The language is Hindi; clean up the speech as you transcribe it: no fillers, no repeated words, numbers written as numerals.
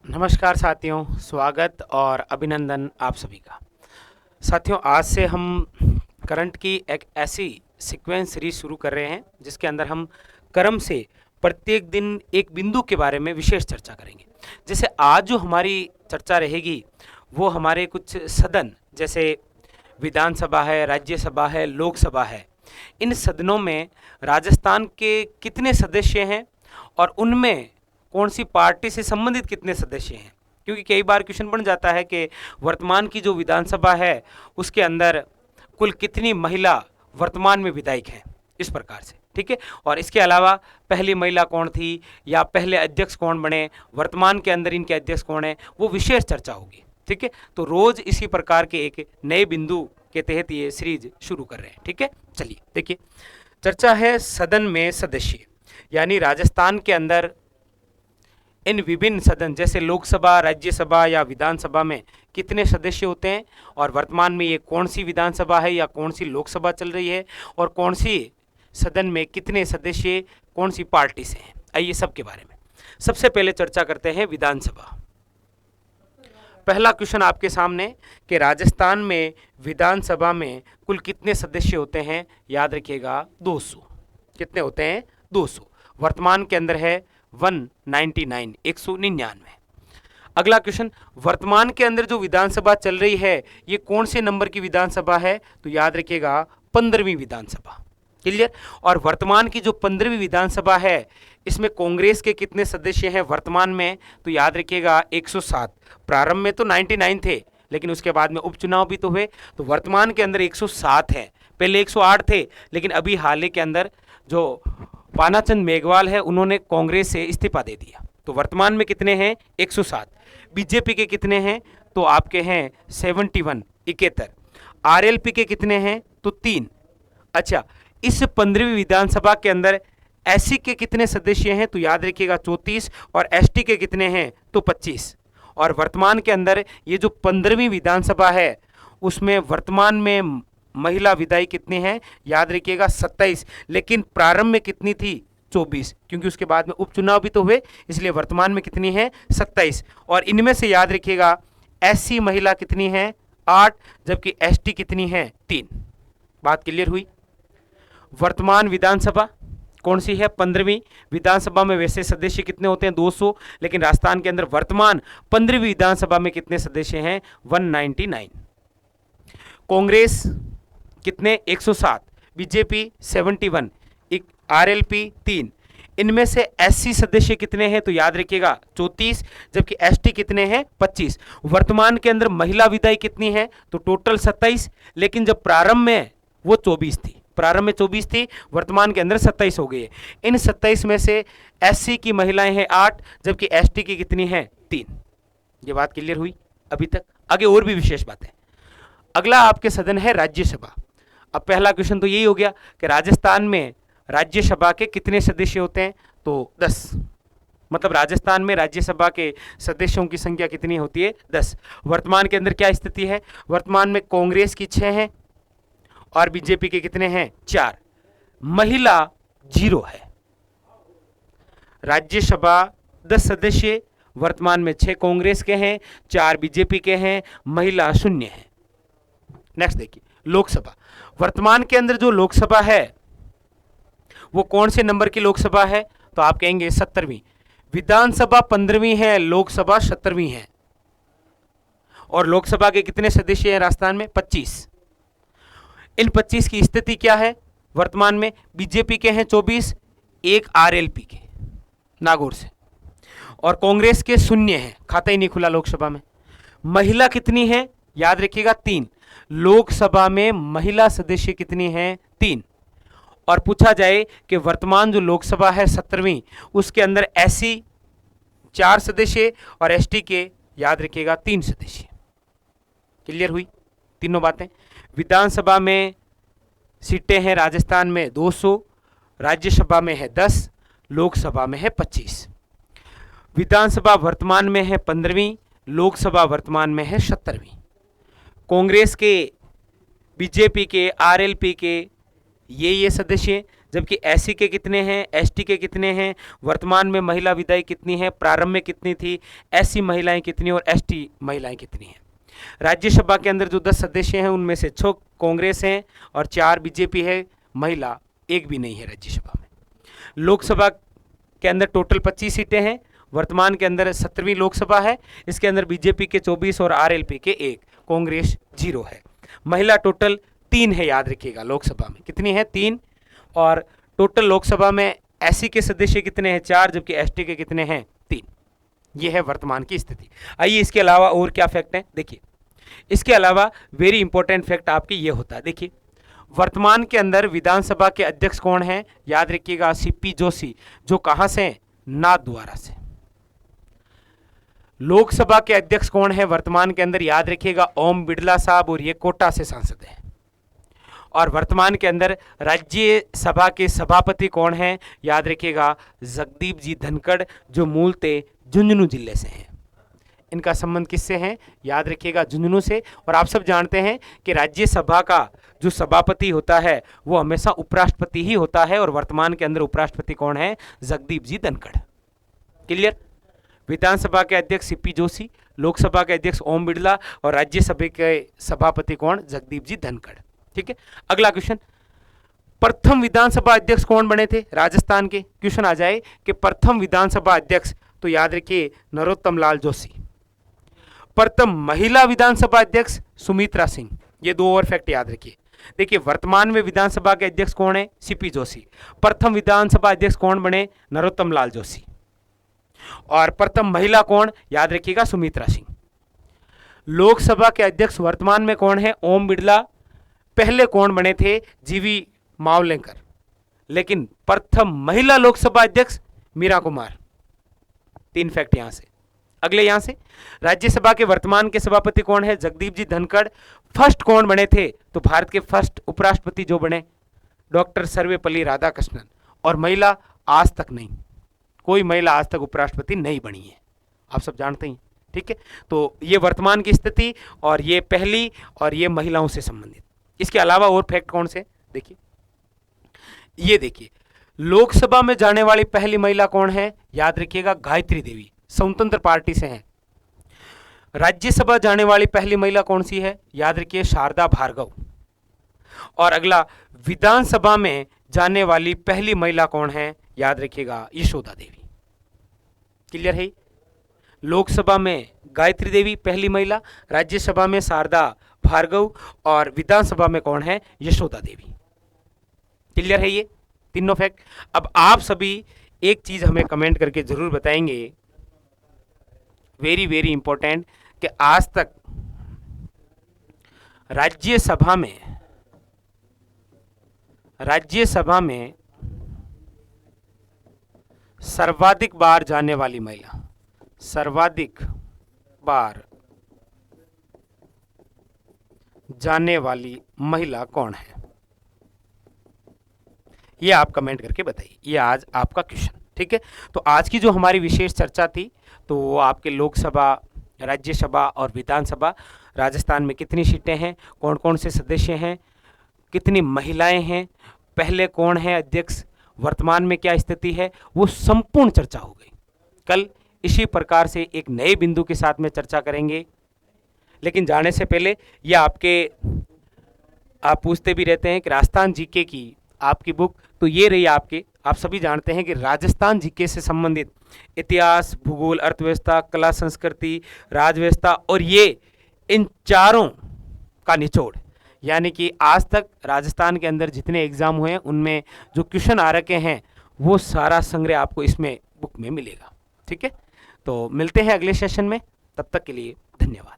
नमस्कार साथियों, स्वागत और अभिनंदन आप सभी का। साथियों, आज से हम करंट की एक ऐसी सीक्वेंस सीरीज शुरू कर रहे हैं जिसके अंदर हम क्रम से प्रत्येक दिन एक बिंदु के बारे में विशेष चर्चा करेंगे। जैसे आज जो हमारी चर्चा रहेगी वो हमारे कुछ सदन, जैसे विधानसभा है, राज्यसभा है, लोकसभा है, इन सदनों में राजस्थान के कितने सदस्य हैं और उनमें कौन सी पार्टी से संबंधित कितने सदस्य हैं। क्योंकि कई बार क्वेश्चन बन जाता है कि वर्तमान की जो विधानसभा है उसके अंदर कुल कितनी महिला वर्तमान में विधायक हैं, इस प्रकार से। ठीक है। और इसके अलावा पहली महिला कौन थी या पहले अध्यक्ष कौन बने, वर्तमान के अंदर इनके अध्यक्ष कौन है, वो विशेष चर्चा होगी। ठीक है। तो रोज इसी प्रकार के एक नए बिंदु के तहत ये सीरीज शुरू कर रहे हैं। ठीक है। चलिए देखिए, चर्चा है सदन में सदस्य, यानी राजस्थान के अंदर इन विभिन्न सदन जैसे लोकसभा, राज्यसभा या विधानसभा में कितने सदस्य होते हैं और वर्तमान में ये कौन सी विधानसभा है या कौन सी लोकसभा चल रही है और कौन सी सदन में कितने सदस्य कौन सी पार्टी से हैं। आइए सबके बारे में सबसे पहले चर्चा करते हैं विधानसभा। पहला क्वेश्चन आपके सामने कि राजस्थान में विधानसभा में कुल कितने सदस्य होते हैं। याद रखिएगा 200। कितने होते हैं? 200। वर्तमान के अंदर है 199, 199। अगला क्वेश्चन, वर्तमान के अंदर जो विधानसभा चल रही है ये कौन से नंबर की विधानसभा है? तो याद रखिएगा 15वीं विधानसभा। क्लियर। और वर्तमान की जो 15वीं विधानसभा है इसमें कांग्रेस के कितने सदस्य हैं वर्तमान में? तो याद रखिएगा 107। प्रारंभ में तो 99 थे, लेकिन उसके बाद में उपचुनाव भी तो हुए, तो वर्तमान के अंदर 107 है। पहले 108 थे, लेकिन अभी हाल ही के अंदर जो पानाचंद मेघवाल है उन्होंने कांग्रेस से इस्तीफा दे दिया। तो वर्तमान में कितने हैं? 107। बीजेपी के कितने हैं? तो आपके हैं 71, 71। आरएलपी के कितने हैं? तो 3। अच्छा, इस 15वीं विधानसभा के अंदर एससी के कितने सदस्य हैं? तो याद रखिएगा 34। और एसटी के कितने हैं? तो 25। और वर्तमान के अंदर ये जो 15वीं विधानसभा है उसमें वर्तमान में महिला विधायक कितने हैं? याद रखिएगा 27। लेकिन प्रारंभ में कितनी थी? 24, क्योंकि उसके बाद में उपचुनाव भी तो हुए, इसलिए वर्तमान में कितनी है? 27। और इनमें से याद रखिएगा एससी महिला कितनी है? 8, जबकि एसटी कितनी है? 3। बात क्लियर हुई। वर्तमान विधानसभा कौन सी है? 15वीं। विधानसभा में वैसे सदस्य कितने होते हैं? 200। लेकिन राजस्थान के अंदर वर्तमान 15वीं विधानसभा में कितने सदस्य हैं? 199। कांग्रेस कितने? 107। BJP 71, RLP 3। इनमें से एससी सदस्य कितने हैं? तो याद रखिएगा 34, जबकि एसटी कितने हैं? 25। वर्तमान के अंदर महिला विधायक कितनी है? तो टोटल 27, लेकिन जब प्रारंभ में वो 24 थी। प्रारंभ में 24 थी, वर्तमान के अंदर 27 हो गई है। इन 27 में से एससी की महिलाएं हैं 8, जबकि एसटी की कितनी है? 3। ये बात क्लियर हुई अभी तक? आगे और भी विशेष बातें। अगला आपके सदन है राज्यसभा। अब पहला क्वेश्चन तो यही हो गया कि राजस्थान में राज्यसभा के कितने सदस्य होते हैं? तो 10। मतलब राजस्थान में राज्यसभा के सदस्यों की संख्या कितनी होती है? 10। वर्तमान के अंदर क्या स्थिति है? वर्तमान में कांग्रेस की 6 हैं और बीजेपी के कितने हैं? 4। महिला 0 है। राज्यसभा 10 सदस्य, वर्तमान में 6 कांग्रेस के हैं, 4 बीजेपी के हैं, महिला 0 है। नेक्स्ट देखिए, लोकसभा। वर्तमान के अंदर जो लोकसभा है वो कौन से नंबर की लोकसभा है? तो आप कहेंगे 17वीं। विधानसभा 15वीं है, लोकसभा 17वीं है। और लोकसभा के कितने सदस्य हैं राजस्थान में? 25। इन 25 की स्थिति क्या है वर्तमान में? बीजेपी के हैं 24, एक आरएलपी के नागौर से, और कांग्रेस के 0 हैं, खाता ही नहीं खुला लोकसभा में। महिला कितनी है? याद रखिएगा 3। लोकसभा में महिला सदस्य कितनी हैं? 3। और पूछा जाए कि वर्तमान जो लोकसभा है 17वीं, उसके अंदर एससी 4 सदस्य और एसटी के याद रखिएगा 3 सदस्य। क्लियर हुई तीनों बातें? विधानसभा में सीटें हैं राजस्थान में 200, राज्यसभा में है 10, लोकसभा में है 25। विधानसभा वर्तमान में है 15वीं, लोकसभा वर्तमान में है 17वीं। कांग्रेस के, बीजेपी के, आरएलपी के ये सदस्य, जबकि एससी के कितने हैं, एसटी के कितने हैं, वर्तमान में महिला विधायक कितनी है, प्रारंभ में कितनी थी, एससी महिलाएं कितनी और एसटी महिलाएं कितनी हैं। राज्यसभा के अंदर जो 10 सदस्य हैं उनमें से 6 कांग्रेस हैं और 4 बीजेपी है, महिला एक भी नहीं है राज्यसभा में। लोकसभा के अंदर टोटल 25 सीटें हैं, वर्तमान के अंदर 17वीं लोकसभा है, इसके अंदर बीजेपी के 24 और आरएलपी के 1, कांग्रेस 0 है। महिला टोटल 3 है, याद रखिएगा, लोकसभा में कितनी है, 3। और टोटल लोकसभा में एससी के सदस्य कितने हैं, 4, जबकि एसटी के कितने हैं, 3। ये है वर्तमान की स्थिति। आइए इसके अलावा और क्या फैक्ट है, देखिए इसके अलावा वेरी इंपॉर्टेंट फैक्ट आपके ये होता है। देखिए वर्तमान के अंदर विधानसभा के अध्यक्ष कौन है, याद रखिएगा सीपी जोशी, जो कहां से हैं, नाथद्वारा से। लोकसभा के अध्यक्ष कौन है वर्तमान के अंदर, याद रखिएगा ओम बिड़ला साहब, और ये कोटा से सांसद है। और वर्तमान के अंदर राज्यसभा के सभापति कौन है, याद रखिएगा जगदीप जी धनखड़, जो मूलतः झुंझुनू जिले से हैं। इनका संबंध किससे है, याद रखिएगा झुंझुनू से। और आप सब जानते हैं कि राज्यसभा का जो सभापति होता है वो हमेशा उपराष्ट्रपति ही होता है, और वर्तमान के अंदर उपराष्ट्रपति कौन है, जगदीप जी धनखड़। क्लियर। विधानसभा के अध्यक्ष सीपी जोशी, लोकसभा के अध्यक्ष ओम बिड़ला और राज्यसभा के सभापति कौन, जगदीप जी धनखड़। ठीक है। अगला क्वेश्चन, प्रथम विधानसभा अध्यक्ष कौन बने थे राजस्थान के, क्वेश्चन आ जाए कि प्रथम विधानसभा अध्यक्ष, तो याद रखिए नरोत्तम लाल जोशी। प्रथम महिला विधानसभा अध्यक्ष सुमित्रा सिंह। ये 2 और फैक्ट याद रखिए। देखिए वर्तमान में विधानसभा के अध्यक्ष कौन है, सीपी जोशी। प्रथम विधानसभा अध्यक्ष कौन बने, नरोत्तम लाल जोशी। और प्रथम महिला कौन, याद रखिएगा सुमित्रा सिंह। लोकसभा के अध्यक्ष वर्तमान में कौन है, ओम बिड़ला। पहले कौन बने थे, जीवी मावलेकर। लेकिन प्रथम महिला लोकसभा अध्यक्ष मीरा कुमार। 3 फैक्ट यहां से। अगले यहां से राज्यसभा के वर्तमान के सभापति कौन है, जगदीप जी धनखड़। फर्स्ट कौन बने थे, तो भारत के फर्स्ट उपराष्ट्रपति जो बने, डॉक्टर सर्वपल्ली राधाकृष्णन। और महिला आज तक नहीं, कोई महिला आज तक उपराष्ट्रपति नहीं बनी है, आप सब जानते हैं। ठीक है। तो ये वर्तमान की स्थिति, और ये पहली, और ये महिलाओं से संबंधित। इसके अलावा और फैक्ट कौन से, देखिए ये देखिए, लोकसभा में जाने वाली पहली महिला कौन है, याद रखिएगा गायत्री देवी, स्वतंत्र पार्टी से हैं। राज्यसभा जाने वाली पहली महिला कौन सी है, याद रखिए शारदा भार्गव। और अगला, विधानसभा में जाने वाली पहली महिला कौन है, याद रखिएगा यशोदा देवी। क्लियर है। लोकसभा में गायत्री देवी पहली महिला, राज्यसभा में शारदा भार्गव, और विधानसभा में कौन है, यशोदा देवी। क्लियर है ये तीनों फैक्ट। अब आप सभी एक चीज हमें कमेंट करके जरूर बताएंगे, वेरी वेरी इंपॉर्टेंट, कि आज तक राज्यसभा में सर्वाधिक बार जाने वाली महिला, सर्वाधिक बार जाने वाली महिला कौन है, ये आप कमेंट करके बताइए। ये आज आपका क्वेश्चन। ठीक है। तो आज की जो हमारी विशेष चर्चा थी, तो वो आपके लोकसभा, राज्यसभा और विधानसभा, राजस्थान में कितनी सीटें हैं, कौन कौन से सदस्य हैं, कितनी महिलाएं हैं, पहले कौन है अध्यक्ष, वर्तमान में क्या स्थिति है, वो संपूर्ण चर्चा हो गई। कल इसी प्रकार से एक नए बिंदु के साथ में चर्चा करेंगे। लेकिन जाने से पहले ये आप पूछते भी रहते हैं कि राजस्थान जीके की आपकी बुक, तो ये रही आपके। आप सभी जानते हैं कि राजस्थान जीके से संबंधित इतिहास, भूगोल, अर्थव्यवस्था, कला, संस्कृति, राजव्यवस्था, और ये इन चारों का निचोड़, यानी कि आज तक राजस्थान के अंदर जितने एग्जाम हुए हैं उनमें जो क्वेश्चन आ रखे हैं वो सारा संग्रह आपको इसमें बुक में मिलेगा। ठीक है। तो मिलते हैं अगले सेशन में, तब तक के लिए धन्यवाद।